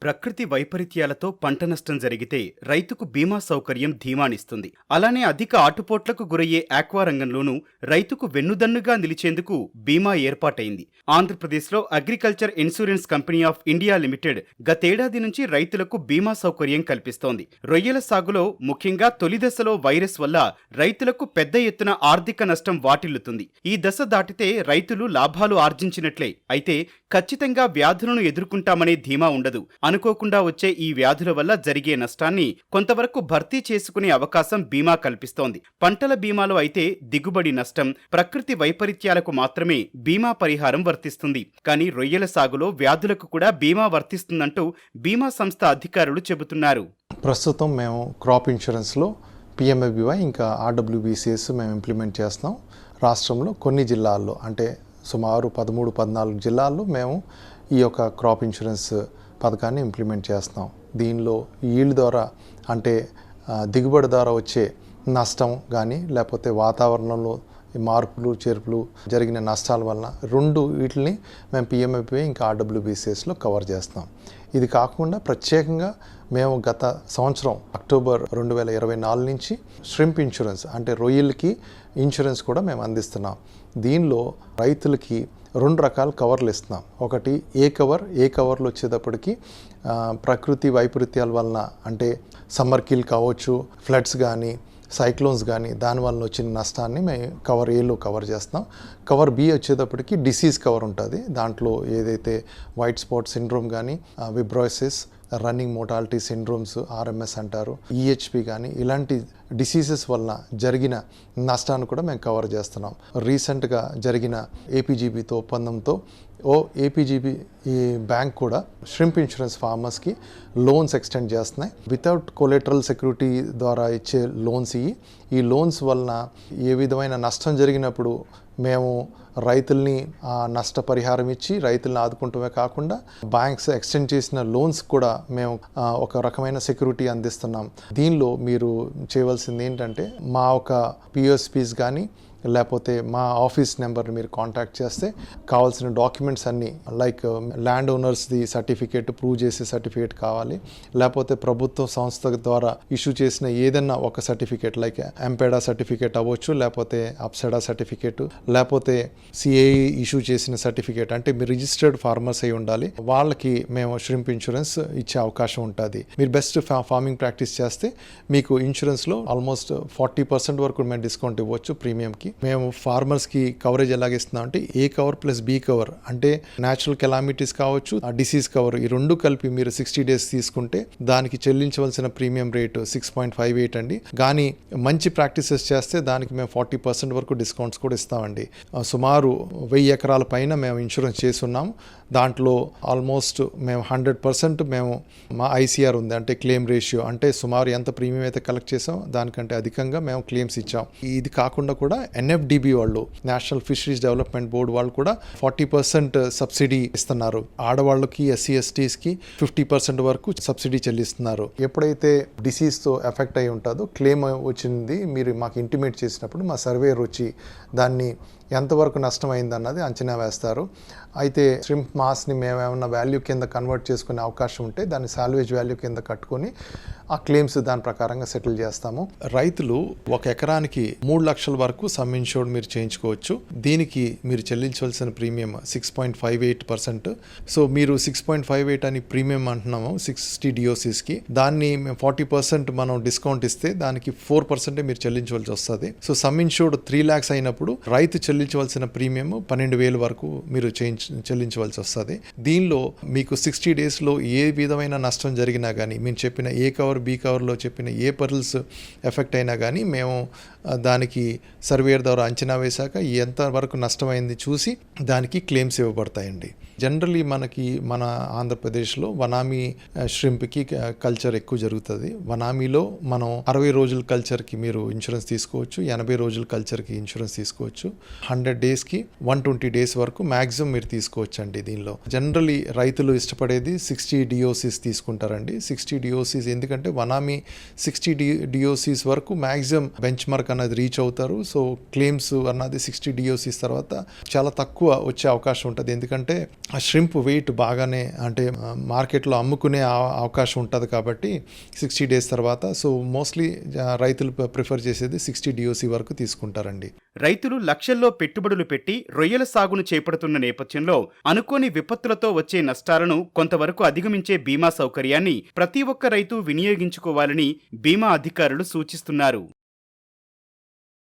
ప్రకృతి వైపరీత్యాలతో పంట నష్టం జరిగితే రైతుకు బీమా సౌకర్యం ధీమానిస్తుంది. అలానే అధిక ఆటుపోట్లకు గురయ్యే ఆక్వా రంగంలోనూ రైతుకు వెన్నుదన్నుగా నిలిచేందుకు బీమా ఏర్పాటైంది. ఆంధ్రప్రదేశ్లో agriculture insurance company of India limited గతేడాది నుంచి రైతులకు బీమా సౌకర్యం కల్పిస్తోంది. రొయ్యల సాగులో ముఖ్యంగా తొలి దశలో వైరస్ వల్ల రైతులకు పెద్ద ఎత్తున ఆర్థిక నష్టం వాటిల్లుతుంది. ఈ దశ దాటితే రైతులు లాభాలు ఆర్జించినట్లే. అయితే ఖచ్చితంగా వ్యాధులను ఎదుర్కొంటామనే ధీమా ఉండదు. అనుకోకుండా వచ్చే ఈ వ్యాధుల వల్ల జరిగే నష్టాన్ని కొంతవరకు భర్తీ చేసుకునే అవకాశం బీమా కల్పిస్తోంది. పంటల బీమాలో అయితే దిగుబడి నష్టం, ప్రకృతి వైపరీత్యాలకు మాత్రమే బీమా పరిహారం వర్తిస్తుంది. కానీ రొయ్యల సాగులో వ్యాధులకు కూడా బీమా వర్తిస్తుందంటూ బీమా సంస్థ అధికారులు చెబుతున్నారు. ప్రస్తుతం మేము క్రాప్ ఇన్సూరెన్స్లో పిఎంఎఫ్బివై ఇంకా ఆర్డబ్ల్యూబీసీఎస్ మేము ఇంప్లిమెంట్ చేస్తున్నాం. రాష్ట్రంలో కొన్ని జిల్లాల్లో అంటే సుమారు 13-14 జిల్లాల్లో మేము ఈ యొక్క క్రాప్ ఇన్సూరెన్స్ పథకాన్ని ఇంప్లిమెంట్ చేస్తున్నాం. దీనిలో ఈల్డ్ ద్వారా అంటే దిగుబడి ద్వారా వచ్చే నష్టం కానీ లేకపోతే వాతావరణంలో మార్పులు చేర్పులు జరిగిన నష్టాల వలన వీటిని మేము పిఎంఎఫ్బివై ఇంకా ఆర్డబ్ల్యూబీసీఎస్లో కవర్ చేస్తున్నాం. ఇది కాకుండా ప్రత్యేకంగా మేము గత సంవత్సరం అక్టోబర్ 2024 నుంచి ష్రింప్ ఇన్సూరెన్స్ అంటే రొయ్యలకి ఇన్సూరెన్స్ కూడా మేము అందిస్తున్నాం. దీనిలో రైతులకి 2 రకాల కవర్లు ఇస్తున్నాం. ఒకటి ఏ కవర్లు వచ్చేటప్పటికి ప్రకృతి వైపరీత్యాల వలన అంటే సమ్మర్ కిల్ కావచ్చు, ఫ్లడ్స్ కానీ సైక్లోన్స్ కానీ దానివల్ల వచ్చిన నష్టాన్ని మేము కవర్ ఏలో కవర్ చేస్తున్నాం. కవర్ బి వచ్చేటప్పటికి డిసీజ్ కవర్ ఉంటుంది. దాంట్లో ఏదైతే వైట్ స్పాట్ సిండ్రోమ్ కానీ విబ్రోసిస్, రన్నింగ్ మోర్టాలిటీ సిండ్రోమ్స్ ఆర్ఎంఎస్ అంటారు, ఈహెచ్పి కానీ ఇలాంటి డిసీజెస్ వలన జరిగిన నష్టాన్ని కూడా మేము కవర్ చేస్తున్నాం. రీసెంట్గా జరిగిన ఏపీజీబీతో ఒప్పందంతో ఏపీజీబీ ఈ బ్యాంక్ కూడా ష్రింప్ ఇన్సూరెన్స్ ఫార్మర్స్కి లోన్స్ ఎక్స్టెండ్ చేస్తున్నాయి. వితౌట్ కొలెటరల్ సెక్యూరిటీ ద్వారా ఇచ్చే లోన్స్ ఈ లోన్స్ వలన ఏ విధమైన నష్టం జరిగినప్పుడు మేము రైతుల్ని నష్టపరిహారం ఇచ్చి రైతులను ఆదుకుంటమే కాకుండా బ్యాంక్స్ ఎక్స్టెండ్ చేసిన లోన్స్ కూడా మేము ఒక రకమైన సెక్యూరిటీ అందిస్తున్నాం. దీనిలో మీరు చేయవలసింది ఏంటంటే మా ఒక పిఎస్పీస్ కానీ లేకపోతే మా ఆఫీస్ నెంబర్ని మీరు కాంటాక్ట్ చేస్తే కావాల్సిన డాక్యుమెంట్స్ అన్నీ లైక్ ల్యాండ్ ఓనర్స్ది సర్టిఫికేట్, ప్రూవ్ చేసే సర్టిఫికేట్ కావాలి, లేకపోతే ప్రభుత్వ సంస్థ ద్వారా ఇష్యూ చేసిన ఏదన్నా ఒక సర్టిఫికేట్ లైక్ ఎంపెడా సర్టిఫికేట్ అవ్వచ్చు, లేకపోతే అప్సెడా సర్టిఫికేట్, లేకపోతే సిఏఈ ఇష్యూ చేసిన సర్టిఫికేట్ అంటే మీరు రిజిస్టర్డ్ ఫార్మర్స్ అయి ఉండాలి. వాళ్ళకి మేము ష్రింప్ ఇన్సూరెన్స్ ఇచ్చే అవకాశం ఉంటుంది. మీరు బెస్ట్ ఫార్మింగ్ ప్రాక్టీస్ చేస్తే మీకు ఇన్సూరెన్స్లో ఆల్మోస్ట్ 40% వరకు మేము డిస్కౌంట్ ఇవ్వచ్చు ప్రీమియంకి. మేము ఫార్మర్స్కి కవరేజ్ ఎలాగిస్తున్నాం అంటే ఏ కవర్ ప్లస్ బి కవర్ అంటే న్యాచురల్ కెలామిటీస్ కావచ్చు, డిసీజ్ కవర్ ఈ 2 కలిపి మీరు 60 days తీసుకుంటే దానికి చెల్లించవలసిన ప్రీమియం రేటు 6.58 అండి. కానీ మంచి ప్రాక్టీసెస్ చేస్తే దానికి మేము 40% వరకు డిస్కౌంట్స్ కూడా ఇస్తామండి. సుమారు 1000 ఎకరాల పైన మేము ఇన్సూరెన్స్ చేస్తున్నాము. దాంట్లో ఆల్మోస్ట్ మేము 100% మేము మా ఐసీఆర్ ఉంది అంటే క్లెయిమ్ రేషియో అంటే సుమారు ఎంత ప్రీమియం అయితే కలెక్ట్ చేసాం దానికంటే అధికంగా మేము క్లెయిమ్స్ ఇచ్చాం. ఇది కాకుండా కూడా ఎన్ఎఫ్డిబి వాళ్ళు నేషనల్ ఫిషరీస్ డెవలప్మెంట్ బోర్డు వాళ్ళు కూడా 40% సబ్సిడీ ఇస్తున్నారు. ఆడవాళ్ళకి ఎస్సీ ఎస్టీస్కి 50% వరకు సబ్సిడీ చెల్లిస్తున్నారు. ఎప్పుడైతే డిసీజ్తో ఎఫెక్ట్ అయి ఉంటుందో క్లెయిమ్ వచ్చింది మీరు మాకు ఇంటిమేట్ చేసినప్పుడు మా సర్వేయర్ వచ్చి దాన్ని ఎంతవరకు నష్టమైంది అన్నది అంచనా వేస్తారు. అయితే ష్రింప్ మాస్ని మేము ఏమన్నా వాల్యూ కింద కన్వర్ట్ చేసుకునే అవకాశం ఉంటే దాన్ని సాల్వేజ్ వాల్యూ కింద కట్టుకొని ఆ క్లెయిమ్స్ దాని ప్రకారంగా సెటిల్ చేస్తాము. రైతులు 1 ఎకరానికి 3 లక్షల వరకు సమ్ ఇన్షూర్డ్ మీరు చేయించుకోవచ్చు. దీనికి మీరు చెల్లించవలసిన ప్రీమియం 6.58%. సో మీరు 6.58 అని ప్రీమియం అంటున్నాము 60 డిఓసిస్కి. దాన్ని మేము 40% మనం డిస్కౌంట్ ఇస్తే దానికి 4% మీరు చెల్లించవలసి వస్తుంది. సో సమ్ ఇన్షూర్డ్ 3 lakhs అయినప్పుడు రైతు చెల్లించవలసిన ప్రీమియం 12,000 వరకు మీరు చెల్లించవలసి వస్తుంది. దీనిలో మీకు 60 daysలో ఏ విధమైన నష్టం జరిగినా కానీ మేము చెప్పిన ఏ కవర్ బి కవర్లో చెప్పిన ఏ పర్ల్స్ ఎఫెక్ట్ అయినా కానీ మేము దానికి సర్వేయర్ ద్వారా అంచనా వేశాక ఎంతవరకు నష్టమైంది చూసి దానికి క్లెయిమ్స్ ఇవ్వబడతాయండి. జనరల్లీ మన ఆంధ్రప్రదేశ్లో వనామీ ష్రింప్కి కల్చర్ ఎక్కువ జరుగుతుంది. వనామీలో మనం 60 రోజుల కల్చర్కి మీరు ఇన్సూరెన్స్ తీసుకోవచ్చు, 80 రోజుల కల్చర్కి ఇన్సూరెన్స్ తీసుకోవచ్చు. 100 డేస్కి 120 డేస్ వరకు మ్యాక్సిమం మీరు తీసుకోవచ్చండి. దీనిలో జనరలీ రైతులు ఇష్టపడేది 60 డిఓసిస్ తీసుకుంటారండి. 60 డిఓసిస్ ఎందుకంటే వనామీ 60 డిఓసిస్ వరకు మ్యాక్సిమం బెంచ్ మార్క్ అన్నది రీచ్ అవుతారు. సో క్లెయిమ్స్ అన్నది 60 డిఓసిస్ తర్వాత చాలా తక్కువ వచ్చే అవకాశం ఉంటుంది. ఎందుకంటే ఆ ష్రింప్ వెయిట్ బాగానే అంటే మార్కెట్లో అమ్ముకునే అవకాశం ఉంటుంది కాబట్టి 60 డేస్ తర్వాత. సో మోస్ట్లీ రైతులు ప్రిఫర్ చేసేది 60 డిఓసి వరకు తీసుకుంటారండి. రైతులు లక్షల్లో పెట్టుబడులు పెట్టి రొయ్యల సాగును చేపడుతున్న నేపథ్యంలో అనుకోని విపత్తులతో వచ్చే నష్టాలను కొంతవరకు అధిగమించే బీమా సౌకర్యాన్ని ప్రతి ఒక్క రైతు వినియోగించుకోవాలని బీమా అధికారులు సూచిస్తున్నారు.